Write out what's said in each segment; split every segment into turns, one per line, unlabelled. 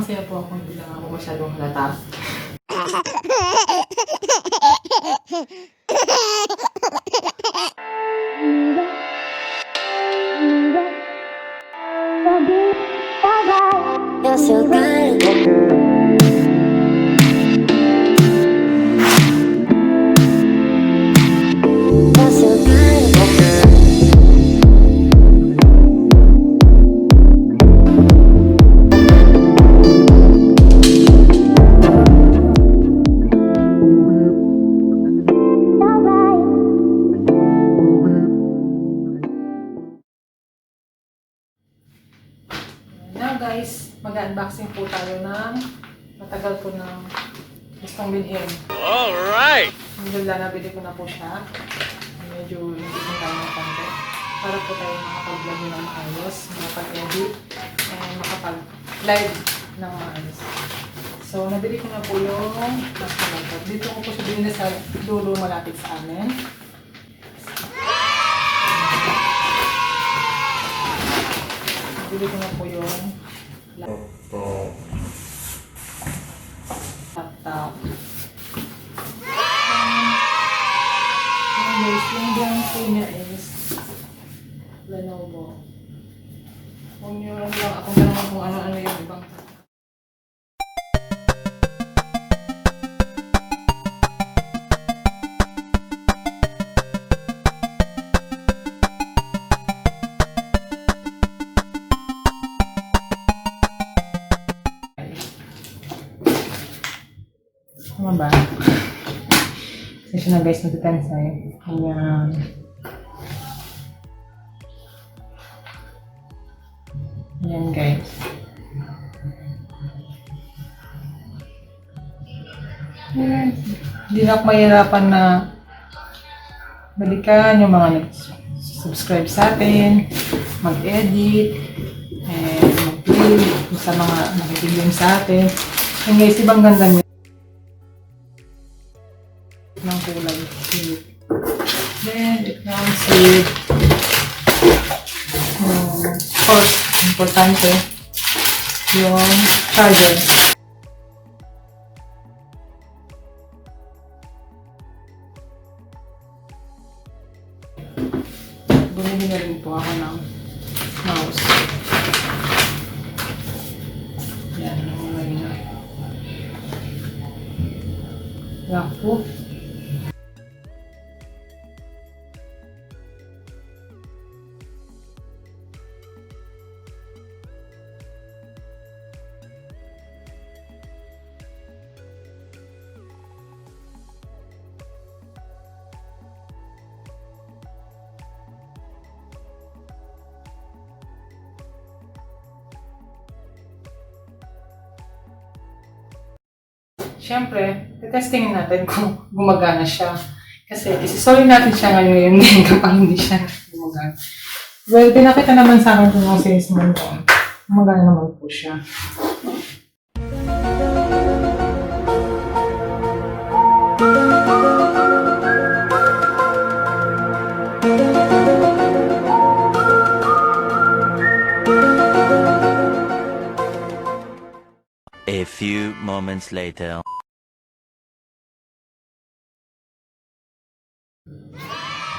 Masaya po ako, hindi lang ako masyadong halata.
You're so good. You're so good.
Now guys, mag-unboxing po tayo ng matagal ko ng gustong bilhin.
Alright!
Alhamdulillah, nabili ko na po siya. Medyo hindi ko tayo ng konti. Para po tayo makapag-vlog ng maayos, makapag-edit, and makapag-live ng maayos. So, nabili ko na po yung mas malapit. Dito ko po siya binili sa dulo malapit sa amin. Nabili ko na po yung laptop. Guys, yung brand po niya is Lenovo. Huwag niyo lang akong tanong kung ano-ano yung ibang. Tama ba? Kasi na guys, natitensay. Ayan. Ayan guys. Ayan. Hindi na ako mahirapan na balikan yung mga nag-subscribe sa atin, mag-edit, and mag-play sa mga nakikinig sa atin. Ayan guys, ibang ganda niya ng kulay. Then, it comes with of course, importante yung charger. Bumili na rin po ako ng mouse. Yan, yung mga yun. Yan po. Siyempre, testingin natin kung gumagana siya. Kasi isi-sorry natin siya ngayon kapag hindi siya gumagana. Well, pinakita naman sa akin kung ang salesman ko. Gumagana naman po siya.
A few moments later.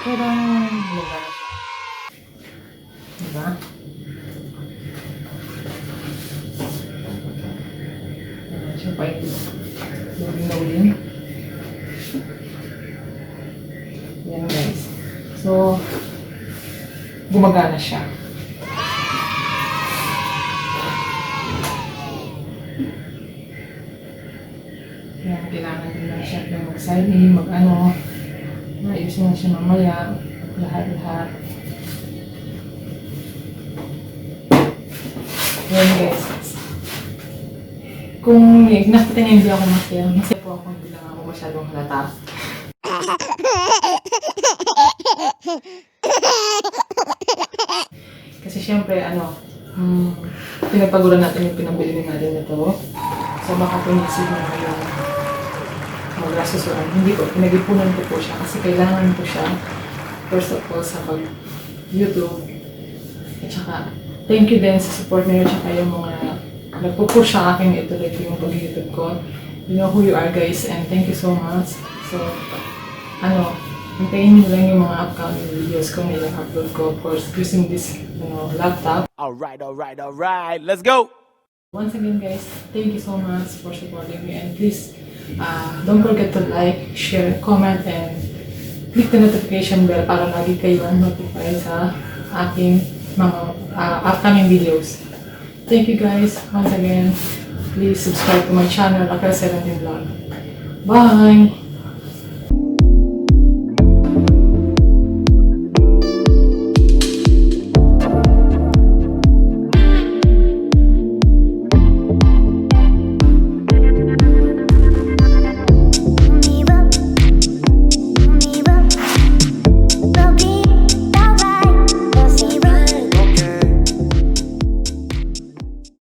Kailangan gumagana siya. Diba? Ayan siya pa ito. Loading. Yan guys. So, gumagana siya. Yan, kailangan din lang siya mag-sign in, mag-ano. Ayusin na siya mamaya. Lahat-lahat. Yan guys. Kung nakita niya hindi ako masaya, masaya po ako, hindi lang ako masyadong halata. Kasi syempre, pinagpaguran natin yung pinabili natin ito. So baka punisip na kayo mag-rasusuran. Hindi po, pinag-ipunan ko po siya kasi kailangan ko siya. First of all, sa pag-YouTube. At saka, thank you din sa support niyo at saka yung mga nagpo-push sa akin ituloy ko yung pag-YouTube ko. You know who you are guys, and thank you so much. So, hintayin nyo lang yung mga upcoming videos ko na i-upload ko, of course, using this, laptop.
Alright. Let's go!
Once again guys, thank you so much for supporting me, and please, don't forget to like, share, comment, and click the notification bell para lagi kayo notify sa aking mga upcoming videos. Thank you guys, once again. Please subscribe to my channel, Akel17 Vlog. Bye!